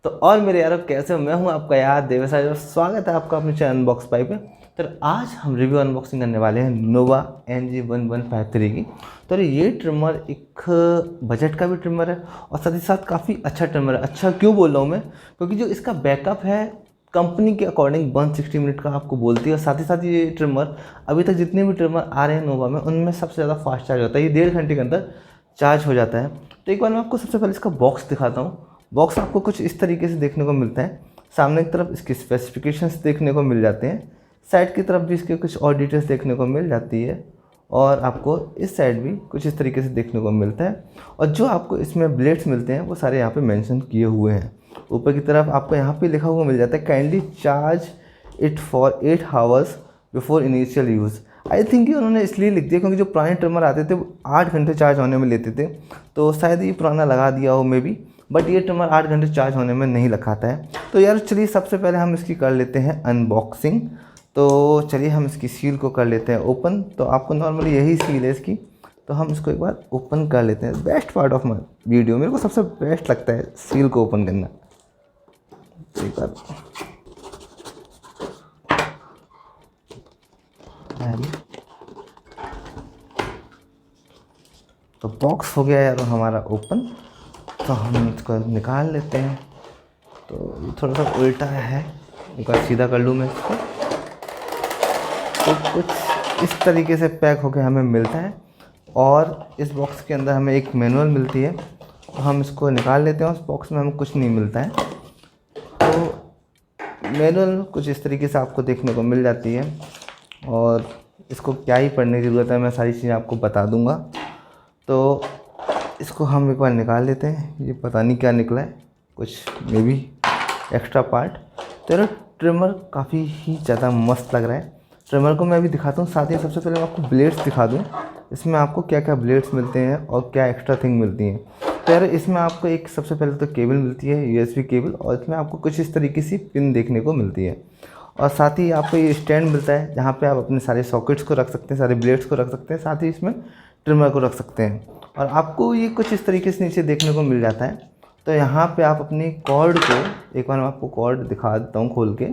तो और मेरे यारों कैसे हो? मैं हूं आपका यार देवेश और स्वागत है आपका अपने चैनल अनबॉक्स पाई पे। तो आज हम रिव्यू अनबॉक्सिंग करने वाले हैं नोवा NG1153 की। तो ये ट्रिमर एक बजट का भी ट्रिमर है और साथ ही साथ काफ़ी अच्छा ट्रिमर है। अच्छा क्यों बोल रहा हूँ मैं? क्योंकि जो इसका बैकअप है कंपनी के अकॉर्डिंग 160 मिनट का आपको बोलती है। और साथ ही साथ ये ट्रिमर अभी तक जितने भी ट्रिमर आ रहे हैं नोवा में उनमें सबसे ज़्यादा फास्ट चार्ज होता है। ये 1.5 घंटे के अंदर चार्ज हो जाता है। तो एक बार मैं आपको सबसे पहले इसका बॉक्स दिखाता हूँ। बॉक्स आपको कुछ इस तरीके से देखने को मिलता है। सामने की तरफ इसकी स्पेसिफिकेशंस देखने को मिल जाते हैं, साइड की तरफ भी इसके कुछ और डिटेल्स देखने को मिल जाती है और आपको इस साइड भी कुछ इस तरीके से देखने को मिलता है। और जो आपको इसमें ब्लेड्स मिलते हैं वो सारे यहाँ पे मेंशन किए हुए हैं। ऊपर की तरफ आपको यहाँ पे लिखा हुआ मिल जाता है kindly charge it for 8 hours before initial use. I think ये उन्होंने इसलिए लिख दिया क्योंकि जो पुराने ट्रिमर आते थे वो 8 घंटे चार्ज होने में लेते थे, तो शायद ये पुराना लगा दिया हो मे बी, बट ये ट्रिमर 8 घंटे चार्ज होने में नहीं लगाता है। तो यार चलिए सबसे पहले हम इसकी कर लेते हैं अनबॉक्सिंग। तो चलिए हम इसकी सील को कर लेते हैं ओपन। तो आपको नॉर्मली यही सील है इसकी, तो हम इसको एक बार ओपन कर लेते हैं। Best part of my video, मेरे को सबसे बेस्ट लगता है सील को ओपन करना। तो एक बार तो बॉक्स हो गया यार हमारा ओपन। तो हम इसको निकाल लेते हैं। तो थोड़ा सा उल्टा है, एक बार सीधा कर लूँ मैं इसको। तो कुछ इस तरीके से पैक होकर हमें मिलता है और इस बॉक्स के अंदर हमें एक मैनुअल मिलती है। तो हम इसको निकाल लेते हैं। उस बॉक्स में हमें कुछ नहीं मिलता है। तो मैनुअल कुछ इस तरीके से आपको देखने को मिल जाती है और इसको क्या ही पढ़ने की ज़रूरत है, मैं सारी चीज़ें आपको बता दूंगा। तो इसको हम एक बार निकाल लेते हैं। ये पता नहीं क्या निकला है, कुछ मे बी एक्स्ट्रा पार्ट। तो यार ट्रिमर काफ़ी ही ज़्यादा मस्त लग रहा है। ट्रिमर को मैं अभी दिखाता हूँ, साथ ही सबसे पहले मैं आपको ब्लेड्स दिखा दूँ इसमें आपको क्या क्या ब्लेड्स मिलते हैं और क्या एक्स्ट्रा थिंग मिलती हैं। तो यार इसमें आपको एक सबसे पहले तो केबल मिलती है, USB केबल, और इसमें आपको कुछ इस तरीके से पिन देखने को मिलती है। और साथ ही आपको ये स्टैंड मिलता है जहाँ पे आप अपने सारे सॉकेट्स को रख सकते हैं, सारे ब्लेड्स को रख सकते हैं, साथ ही इसमें ट्रिमर को रख सकते हैं। और आपको ये कुछ इस तरीके से नीचे देखने को मिल जाता है। तो यहाँ पे आप अपनी कॉर्ड को, एक बार मैं आपको कॉर्ड दिखा देता हूँ खोल के।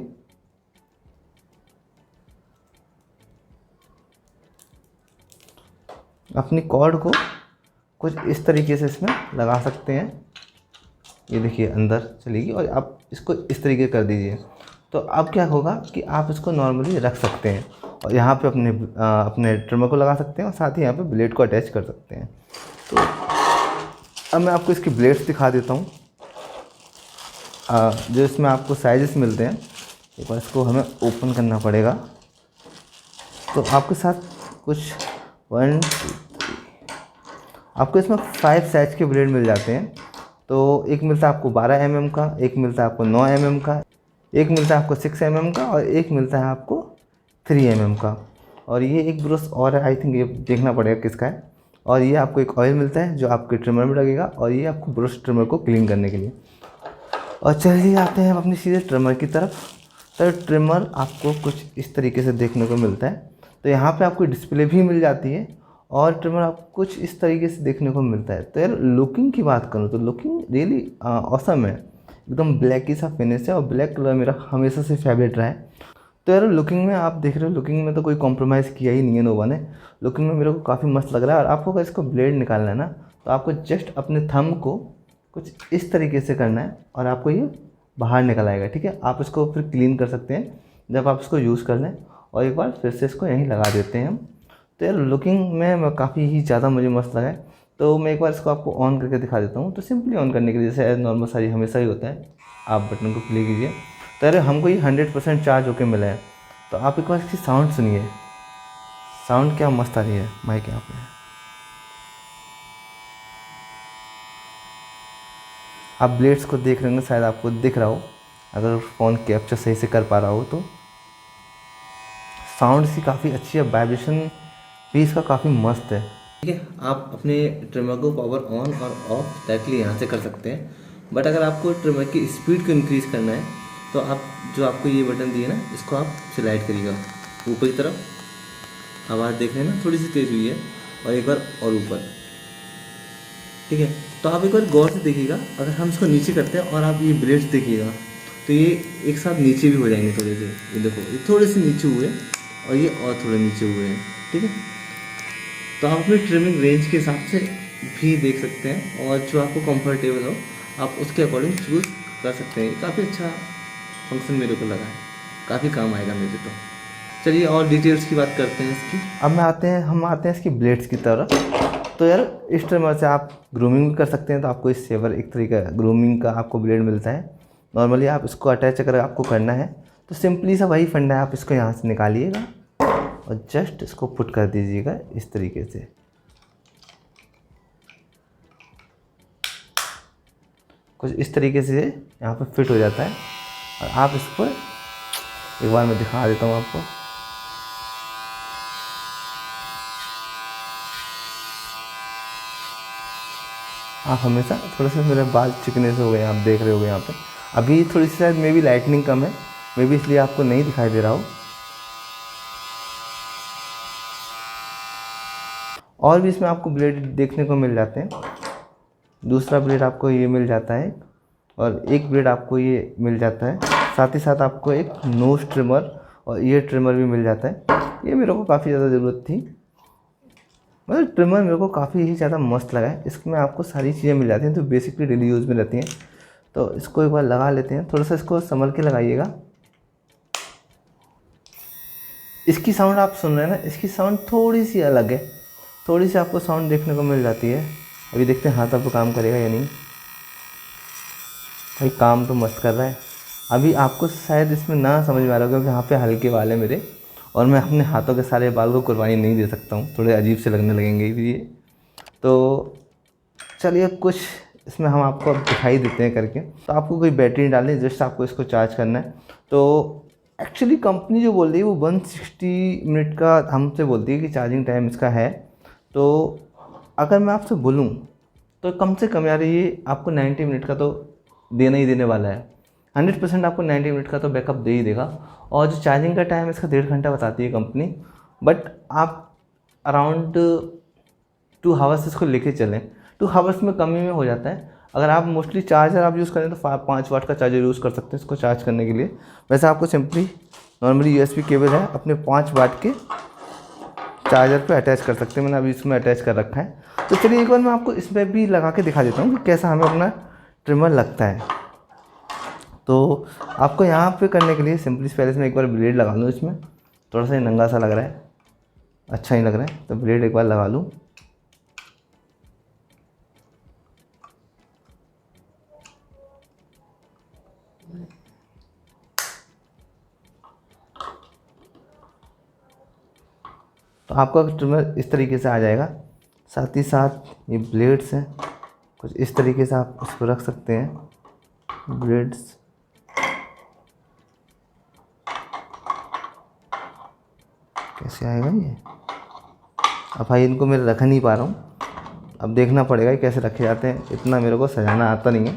अपनी कॉर्ड को कुछ इस तरीके से इसमें लगा सकते हैं। ये देखिए अंदर चलेगी और आप इसको इस तरीके कर दीजिए। तो अब क्या होगा कि आप इसको नॉर्मली रख सकते हैं और यहाँ पे अपने ट्रिमर को लगा सकते हैं और साथ ही यहाँ पे ब्लेड को अटैच कर सकते हैं। तो अब मैं आपको इसकी ब्लेड्स दिखा देता हूँ जो इसमें आपको साइजेस मिलते हैं। एक बार इसको हमें ओपन करना पड़ेगा। तो आपके साथ कुछ 1 2 3 आपको इसमें 5 साइज के ब्लेड मिल जाते हैं। तो एक मिलता है आपको 12 mm का, एक मिलता है आपको 9 mm का, एक मिलता है आपको 6 mm का और एक मिलता है आपको 3 mm का। और ये एक ब्रश और है, आई थिंक ये देखना पड़ेगा किसका है। और ये आपको एक ऑयल मिलता है जो आपके ट्रिमर में लगेगा और ये आपको ब्रश ट्रिमर को क्लीन करने के लिए। और चलिए आते हैं अपनी सीधे ट्रिमर की तरफ। तो ट्रिमर आपको कुछ इस तरीके से देखने को मिलता है। तो यहाँ पे आपको डिस्प्ले भी मिल जाती है और ट्रिमर आपको कुछ इस तरीके से देखने को मिलता है। तो यार लुकिंग की बात करूँ तो लुकिंग रियली ऑसम है। एकदम ब्लैक ही सा फिनिश है और ब्लैक कलर मेरा हमेशा से फेवरेट रहा है। तो यार लुकिंग में आप देख रहे हो, लुकिंग में तो कोई कॉम्प्रोमाइज़ किया ही नहीं है नोवा ने। लुकिंग में मेरे को काफ़ी मस्त लग रहा है। और आपको अगर इसको ब्लेड निकालना है ना तो आपको जस्ट अपने थंब को कुछ इस तरीके से करना है और आपको ये बाहर निकल आएगा। ठीक है, आप इसको फिर क्लीन कर सकते हैं जब आप इसको यूज़ कर लें। और एक बार फिर से इसको यहीं लगा देते हैं हम। तो यार लुकिंग में काफ़ी ही ज़्यादा मुझे मस्त लगा है। तो मैं एक बार इसको आपको ऑन करके दिखा देता हूँ। तो सिंपली ऑन करने के लिए जैसे नॉर्मल सारी हमेशा ही होता है, आप बटन को प्ले कीजिए। तो यार हमको ये 100% चार्ज होके मिला है। तो आप एक बार इसकी साउंड सुनिए, साउंड क्या मस्त आ रही है माइक यहाँ पे। आप ब्लेड्स को देख रहे होंगे, शायद आपको दिख रहा हो अगर फ़ोन कैप्चर सही से कर पा रहा हो। तो साउंड इसकी काफ़ी अच्छी है, वाइब्रेशन भी इसका काफ़ी मस्त है। ठीक है, आप अपने ट्रिमर को पावर ऑन और ऑफ डायरेक्टली यहाँ से कर सकते हैं। बट अगर आपको ट्रिमर की स्पीड को इंक्रीज़ करना है तो आप जो आपको ये बटन दिए ना इसको आप स्लाइड करिएगा ऊपर की तरफ। आवाज़ देख रहे हैं ना, थोड़ी सी तेज़ हुई है, और एक बार और ऊपर। ठीक है, तो आप एक बार गौर से देखिएगा, अगर हम इसको नीचे करते हैं और आप ये ब्लेड्स देखिएगा तो ये एक साथ नीचे भी हो जाएंगे थोड़े से। ये देखो ये थोड़े से नीचे हुए और ये और थोड़े नीचे हुए हैं, ठीक है। तो आप अपनी ट्रिमिंग रेंज के हिसाब से भी देख सकते हैं और जो आपको कंफर्टेबल हो आप उसके अकॉर्डिंग चूज़ कर सकते हैं। काफ़ी अच्छा फंक्शन मेरे को लगा है, काफ़ी काम आएगा मेरे तो। चलिए और डिटेल्स की बात करते हैं इसकी। अब हम आते हैं इसकी ब्लेड्स की तरफ। तो यार इस ट्रिमर से आप ग्रूमिंग भी कर सकते हैं, तो आपको इस सेवर एक तरीका ग्रूमिंग का आपको ब्लेड मिलता है। नॉर्मली आप इसको अटैच अगर आपको करना है तो सिंपली सा वही फंडा है, आप इसको यहाँ से निकालिएगा और जस्ट इसको पुट कर दीजिएगा इस तरीके से। कुछ इस तरीके से यहाँ पर फिट हो जाता है और आप इसको एक बार मैं दिखा देता हूँ आपको। आप हमेशा थोड़ा सा मेरे बाल चिकने से हो गए, आप देख रहे होगे यहाँ पे। अभी थोड़ी सी शायद मे बी लाइटनिंग कम है, मे बी इसलिए आपको नहीं दिखाई दे रहा हो। और भी इसमें आपको ब्लेड देखने को मिल जाते हैं। दूसरा ब्लेड आपको ये मिल जाता है और एक ब्लेड आपको ये मिल जाता है। साथ ही साथ आपको एक नोज ट्रिमर और ईयर ट्रिमर भी मिल जाता है। ये मेरे को काफ़ी ज़्यादा ज़रूरत थी, मतलब ट्रिमर मेरे को काफ़ी ही ज़्यादा मस्त लगा है। इसमें आपको सारी चीज़ें मिल जाती हैं जो बेसिकली डेली यूज़ में रहती हैं। तो इसको एक बार लगा लेते हैं, थोड़ा सा इसको संभल के लगाइएगा। इसकी साउंड आप सुन रहे हैं ना, इसकी साउंड थोड़ी सी अलग है, थोड़ी सी आपको साउंड देखने को मिल जाती है। अभी देखते हैं हाथ आपको काम करेगा या नहीं। भाई काम तो मस्त कर रहा है। अभी आपको शायद इसमें ना समझ में आ रहा होगा क्योंकि यहाँ पे हल्के बाल है मेरे और मैं अपने हाथों के सारे बाल को कुर्बानी नहीं दे सकता हूँ, थोड़े अजीब से लगने लगेंगे ये। तो चलिए कुछ इसमें हम आपको अब दिखाई देते हैं करके। तो आपको कोई बैटरी डालनी, जस्ट आपको इसको चार्ज करना है। तो एक्चुअली कंपनी जो बोल रही है वो 160 मिनट का हमसे बोलती है कि चार्जिंग टाइम इसका है। तो अगर मैं आपसे बोलूँ तो कम से कम यार ये आपको 90 मिनट का तो देना ही देने वाला है। 100% आपको 90 मिनट का तो बैकअप दे ही देगा। और जो चार्जिंग का टाइम इसका 1.5 घंटा बताती है कंपनी, बट आप अराउंड 2 हावर्स इसको लेके चलें। 2 हावर्स में कमी में हो जाता है। अगर आप मोस्टली चार्जर आप यूज़ करें तो 5 वाट का चार्जर यूज़ कर सकते हैं इसको चार्ज करने के लिए। वैसे आपको सिंपली नॉर्मली USB केबल है अपने 5 वाट के चार्जर पे अटैच कर सकते हैं। मैंने अभी इसमें अटैच कर रखा है। तो चलिए एक बार मैं आपको इसमें भी लगा के दिखा देता हूँ कि कैसा हमें अपना ट्रिमर लगता है। तो आपको यहाँ पे करने के लिए सिंपली पहले से मैं एक बार ब्लेड लगा लूँ। इसमें थोड़ा सा नंगा सा लग रहा है, अच्छा नहीं लग रहा है, तो ब्लेड एक बार लगा लूँ। तो आपका ट्रिमर इस तरीके से आ जाएगा। साथ ही साथ ये ब्लेड्स हैं, कुछ इस तरीके से आप इसको रख सकते हैं ब्लेड्स। कैसे आएगा ये? अब भाई इनको मैं रख नहीं पा रहा हूँ, अब देखना पड़ेगा कैसे रखे जाते हैं। इतना मेरे को सजाना आता नहीं है,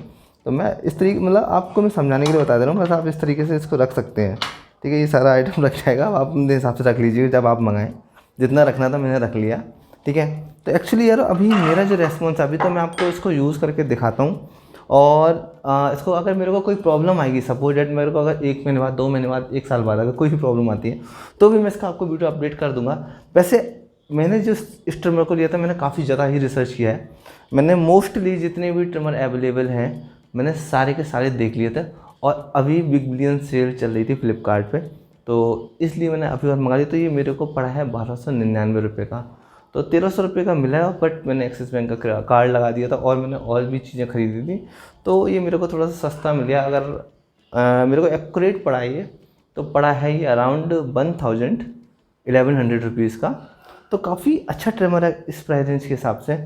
तो मैं इस तरीके मतलब आपको मैं समझाने के लिए बता दे रहा हूँ। बस आप इस तरीके से इसको रख सकते हैं, ठीक है। ये सारा आइटम रख जाएगा, आप अपने हिसाब से रख लीजिए। जब आप मंगाएं जितना रखना था मैंने रख लिया, ठीक है। तो एक्चुअली यार अभी मेरा जो रेस्पॉन्स है, अभी तो मैं आपको इसको यूज़ करके दिखाता हूँ। और इसको अगर मेरे को कोई प्रॉब्लम आएगी, सपोज डेट मेरे को अगर 1 महीने बाद, 2 महीने बाद, 1 साल बाद अगर कोई भी प्रॉब्लम आती है तो भी मैं इसका आपको वीडियो अपडेट कर दूंगा। वैसे मैंने जो इस ट्रिमर को लिया था मैंने काफ़ी ज़्यादा ही रिसर्च किया है। मैंने मोस्टली जितने भी ट्रिमर अवेलेबल हैं मैंने सारे के सारे देख लिए थे। और अभी बिग बिलियन सेल चल रही थी फ्लिपकार्ट पे, तो इसलिए मैंने अभी और मंगा लिया। तो ये मेरे को पड़ा है 1299 रुपये का। तो 1300 रुपये का मिला है, बट मैंने एक्सिस बैंक का कार्ड लगा दिया था और मैंने और भी चीज़ें खरीदी थी, तो ये मेरे को थोड़ा सा सस्ता मिल गया। अगर मेरे को एक्यूरेट पड़ा ये, तो पड़ा है ये अराउंड 1100 रुपीज़ का। तो काफ़ी अच्छा ट्रिमर है इस प्राइस रेंज के हिसाब से।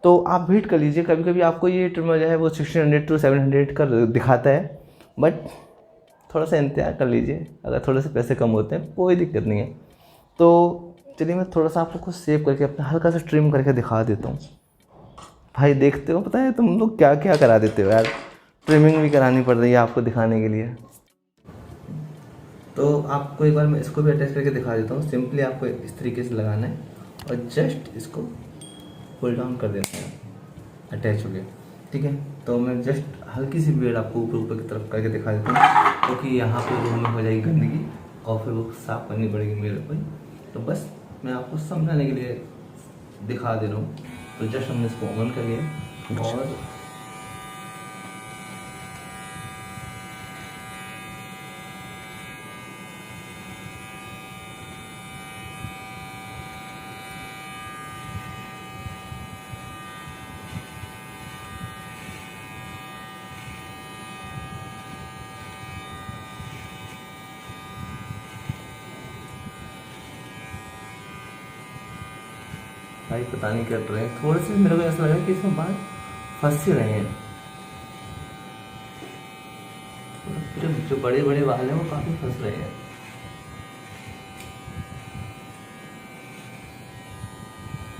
तो आप वेट कर लीजिए, कभी कभी आपको ये ट्रिमर जो है वो 1600 to 700 का दिखाता है, बट थोड़ा सा इंतजार कर लीजिए। अगर थोड़े से पैसे कम होते हैं कोई दिक्कत नहीं है। तो चलिए मैं थोड़ा सा आपको कुछ सेव करके अपना हल्का सा ट्रिम करके दिखा देता हूँ। भाई देखते हो, पता है तुम लोग क्या क्या करा देते हो यार, ट्रिमिंग भी करानी पड़ रही है आपको दिखाने के लिए। तो आपको एक बार मैं इसको भी अटैच करके दिखा देता हूँ। सिंपली आपको इस तरीके से लगाना है और जस्ट इसको पुल डाउन कर देना है, अटैच हो गया। ठीक है। तो मैं जस्ट हल्की सी बेड आपको ऊपर ऊपर की तरफ करके दिखा देता हूँ, क्योंकि यहाँ पे रूम में हो जाएगी गंदगी और फिर वो साफ़ करनी पड़ेगी मेरे को। तो बस मैं आपको समझाने के लिए दिखा दे रहा हूँ। तो जस्ट हमने इसको ऑन कर लिया और भाई पता नहीं क्या कर रहे हैं, थोड़े से मेरे को ऐसा लगा कि इसमें बाल फंस ही रहे हैं। जो बड़े बड़े बाल हैं वो काफ़ी फंस रहे हैं।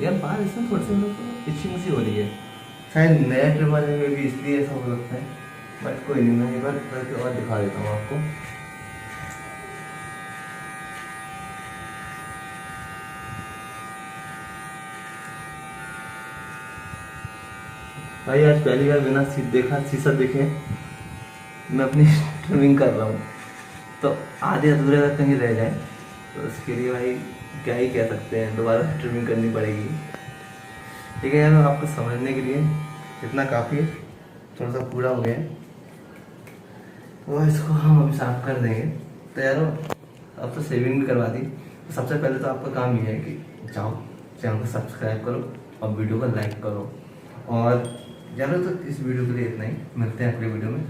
यार बाल इसमें थोड़े से मेरे को इच्छी मुसी हो रही है, शायद नया ट्रिमर है में भी इसलिए ऐसा हो सकता है। बट कोई नहीं, मैं एक बार करके और दिखा देता हूँ आपको। भाई आज पहली बार बिना शीशा देखे मैं अपनी ट्रिमिंग कर रहा हूँ, तो आधे अधूरे अगर कहीं रह जाए तो उसके लिए भाई क्या ही कह सकते हैं, दोबारा ट्रिमिंग करनी पड़ेगी। ठीक है यार, आपको समझने के लिए इतना काफ़ी है। थोड़ा सा पूरा हो गया है तो इसको हम अभी साफ कर देंगे। तो यार अब तो सेविंग भी करवा दी, तो सबसे पहले तो आपका काम ये है कि जाओ चैनल को सब्सक्राइब करो और वीडियो को लाइक करो। और ज़्यादा तो इस वीडियो के लिए इतना ही, मिलते हैं अगले वीडियो में।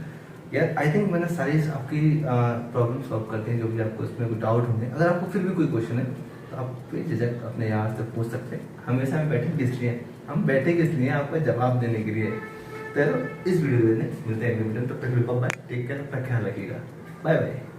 यार आई थिंक मैंने सारी आपकी प्रॉब्लम सॉल्व करते हैं, जो भी आपको इसमें कोई डाउट होंगे। अगर आपको फिर भी कोई क्वेश्चन है तो आप बेझिझक अपने यहाँ से पूछ सकते हैं। हमेशा हम बैठे किस लिए, हम बैठे किस लिए, आपका जवाब देने के लिए। तो इस वीडियो में मिलते हैं अगले वीडियो में, तब तक बाय, टेक केयर, अपना ख्याल रखिएगा, बाय बाय।